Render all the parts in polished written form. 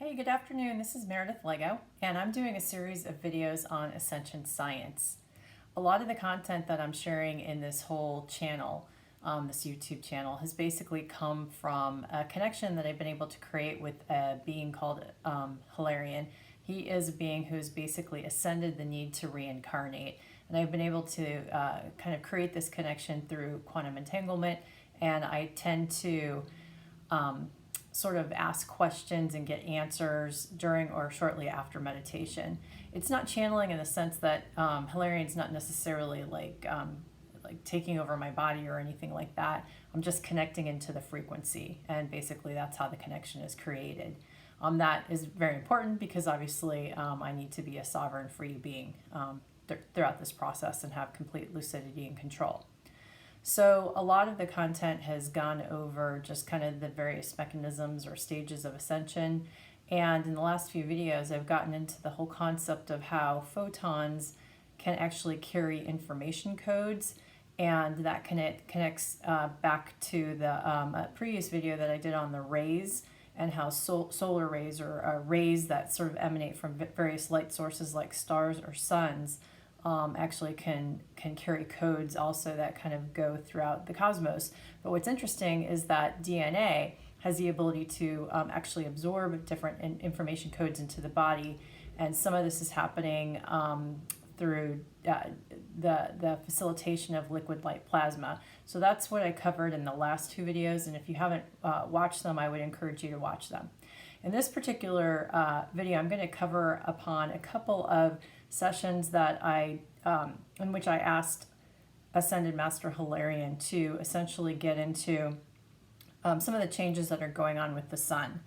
Hey, good afternoon. This is Meredith Lego, and I'm doing a series of videos on Ascension science. A lot of the content that I'm sharing in this whole channel, this YouTube channel, has basically come from a connection that I've been able to create with a being called Hilarion. He is a being who's basically ascended the need to reincarnate, and I've been able to kind of create this connection through quantum entanglement, and I tend to sort of ask questions and get answers during or shortly after meditation. It's not channeling in the sense that Hilarion's not necessarily like taking over my body or anything like that. I'm just connecting into the frequency, and basically that's how the connection is created. That is very important because obviously I need to be a sovereign free being throughout this process and have complete lucidity and control. So a lot of the content has gone over just kind of the various mechanisms or stages of ascension. And in the last few videos, I've gotten into the whole concept of how photons can actually carry information codes. And that connects back to the previous video that I did on the rays and how solar rays or rays that sort of emanate from various light sources like stars or suns actually can carry codes also that kind of go throughout the cosmos. But what's interesting is that DNA has the ability to actually absorb different information codes into the body, and some of this is happening through the facilitation of liquid light plasma. So that's what I covered in the last two videos, and if you haven't watched them, I would encourage you to watch them. In this particular video, I'm going to cover upon a couple of sessions that in which I asked Ascended Master Hilarion to essentially get into some of the changes that are going on with the sun.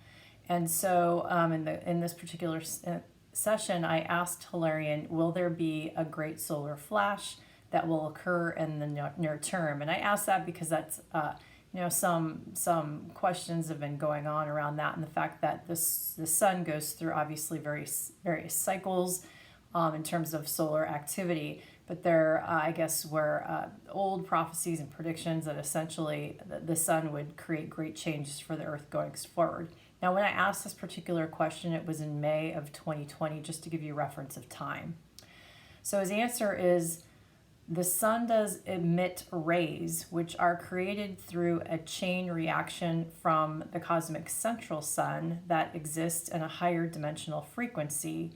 And so in this particular session, I asked Hilarion, will there be a great solar flash that will occur in the near term? And I asked that because that's some questions have been going on around that, and the fact that the sun goes through obviously various cycles in terms of solar activity, but there I guess were old prophecies and predictions that essentially the sun would create great changes for the earth going forward. Now when I asked this particular question, it was in May of 2020, just to give you reference of time. So his answer is, the sun does emit rays which are created through a chain reaction from the cosmic central sun that exists in a higher dimensional frequency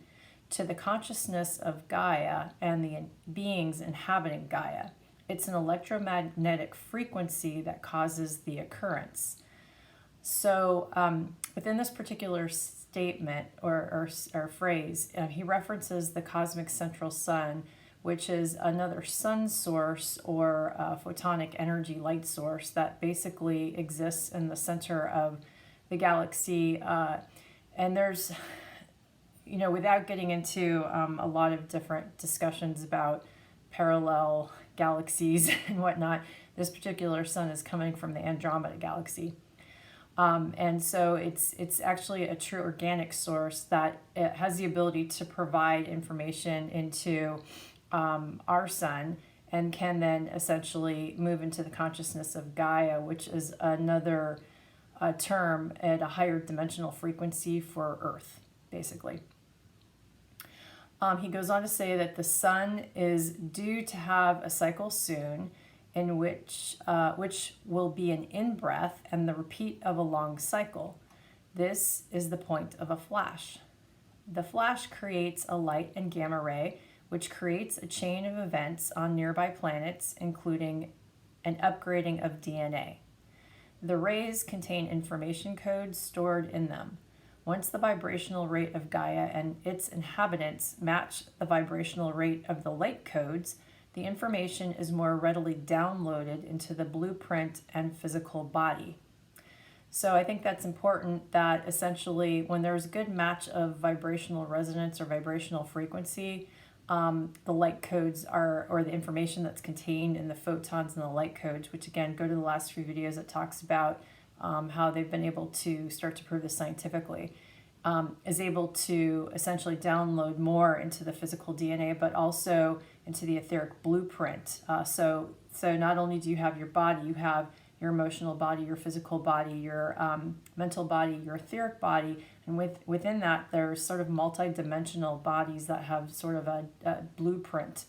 to the consciousness of Gaia and the beings inhabiting Gaia. It's an electromagnetic frequency that causes the occurrence. So within this particular statement or phrase, he references the cosmic central sun, which is another sun source or photonic energy light source that basically exists in the center of the galaxy. And there's, without getting into a lot of different discussions about parallel galaxies and whatnot, this particular sun is coming from the Andromeda galaxy. And so it's actually a true organic source that it has the ability to provide information into our sun, and can then essentially move into the consciousness of Gaia, which is another term at a higher dimensional frequency for Earth, basically. He goes on to say that the sun is due to have a cycle soon, in which will be an in-breath and the repeat of a long cycle. This is the point of a flash. The flash creates a light and gamma ray, which creates a chain of events on nearby planets, including an upgrading of DNA. The rays contain information codes stored in them. Once the vibrational rate of Gaia and its inhabitants match the vibrational rate of the light codes, the information is more readily downloaded into the blueprint and physical body. So I think that's important, that essentially when there's a good match of vibrational resonance or vibrational frequency, the light codes or the information that's contained in the photons and the light codes, which again, go to the last few videos that talks about how they've been able to start to prove this scientifically, is able to essentially download more into the physical DNA, but also into the etheric blueprint. So not only do you have your body, you have your emotional body, your physical body, your mental body, your etheric body, and within that there's sort of multi-dimensional bodies that have sort of a blueprint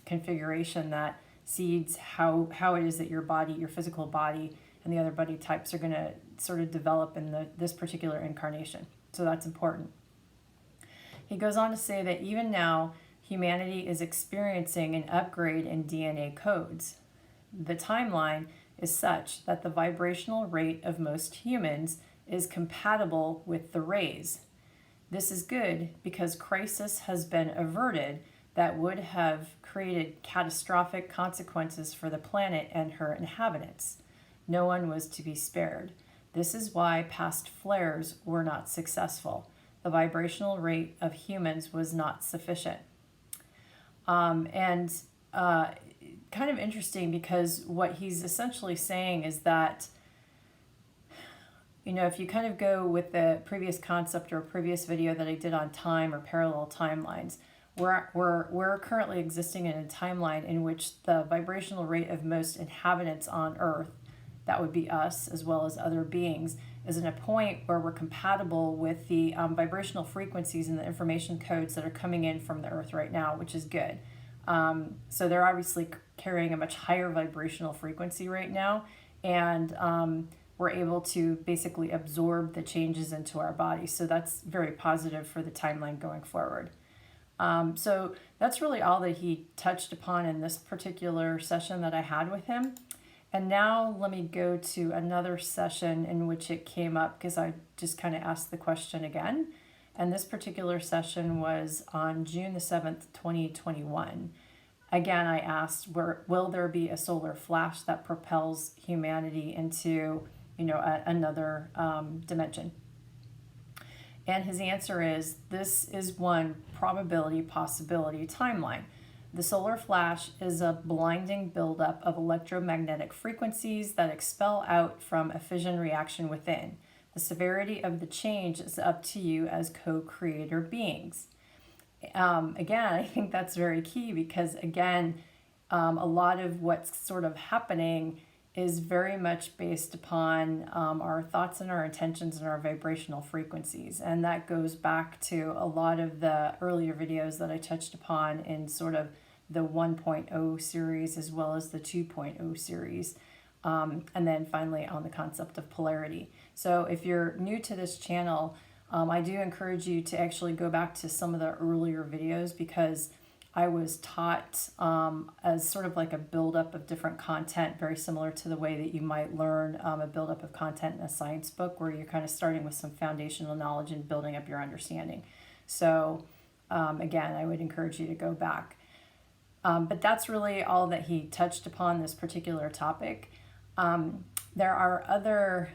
configuration that seeds how it is that your body, your physical body, and the other body types are going to sort of develop in this particular incarnation. So that's important. He goes on to say that even now, humanity is experiencing an upgrade in DNA codes. The timeline is such that the vibrational rate of most humans is compatible with the rays. This is good because crisis has been averted that would have created catastrophic consequences for the planet and her inhabitants. No one was to be spared. This is why past flares were not successful. The vibrational rate of humans was not sufficient. Kind of interesting, because what he's essentially saying is that, if you kind of go with the previous concept or previous video that I did on time or parallel timelines, we're currently existing in a timeline in which the vibrational rate of most inhabitants on Earth, that would be us as well as other beings, is in a point where we're compatible with the vibrational frequencies and the information codes that are coming in from the Earth right now, which is good. So they're obviously carrying a much higher vibrational frequency right now, and we're able to basically absorb the changes into our body. So that's very positive for the timeline going forward. So that's really all that he touched upon in this particular session that I had with him. And now let me go to another session in which it came up, because I just kind of asked the question again. And this particular session was on June the 7th, 2021. Again, I asked, will there be a solar flash that propels humanity into, another dimension? And his answer is, this is one probability possibility timeline. The solar flash is a blinding buildup of electromagnetic frequencies that expel out from a fission reaction within. The severity of the change is up to you as co-creator beings. Again, I think that's very key, because again, a lot of what's sort of happening is very much based upon our thoughts and our intentions and our vibrational frequencies. And that goes back to a lot of the earlier videos that I touched upon in sort of the 1.0 series as well as the 2.0 series. And then finally on the concept of polarity. So if you're new to this channel, I do encourage you to actually go back to some of the earlier videos, because I was taught as sort of like a buildup of different content, very similar to the way that you might learn a buildup of content in a science book, where you're kind of starting with some foundational knowledge and building up your understanding. So again, I would encourage you to go back. But that's really all that he touched upon this particular topic. There are other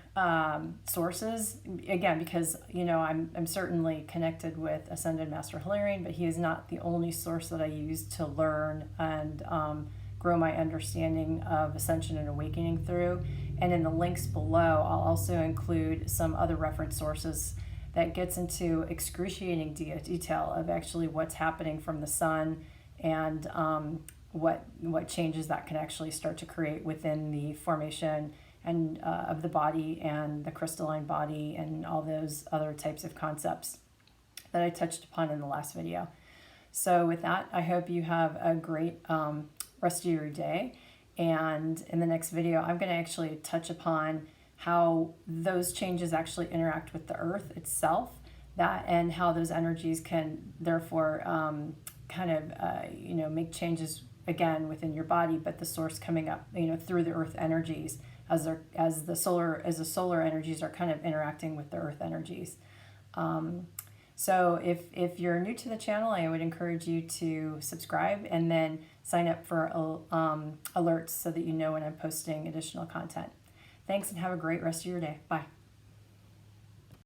sources, again, because, I'm certainly connected with Ascended Master Hilarion, but he is not the only source that I use to learn and grow my understanding of Ascension and Awakening through. And in the links below, I'll also include some other reference sources that gets into excruciating detail of actually what's happening from the sun, and what changes that can actually start to create within the formation and of the body and the crystalline body and all those other types of concepts that I touched upon in the last video. So with that, I hope you have a great rest of your day. And in the next video, I'm going to actually touch upon how those changes actually interact with the earth itself, and how those energies can therefore make changes again within your body, but the source coming up, through the earth energies as the solar energies are kind of interacting with the earth energies. So if you're new to the channel, I would encourage you to subscribe and then sign up for alerts so that you know when I'm posting additional content. Thanks, and have a great rest of your day. Bye.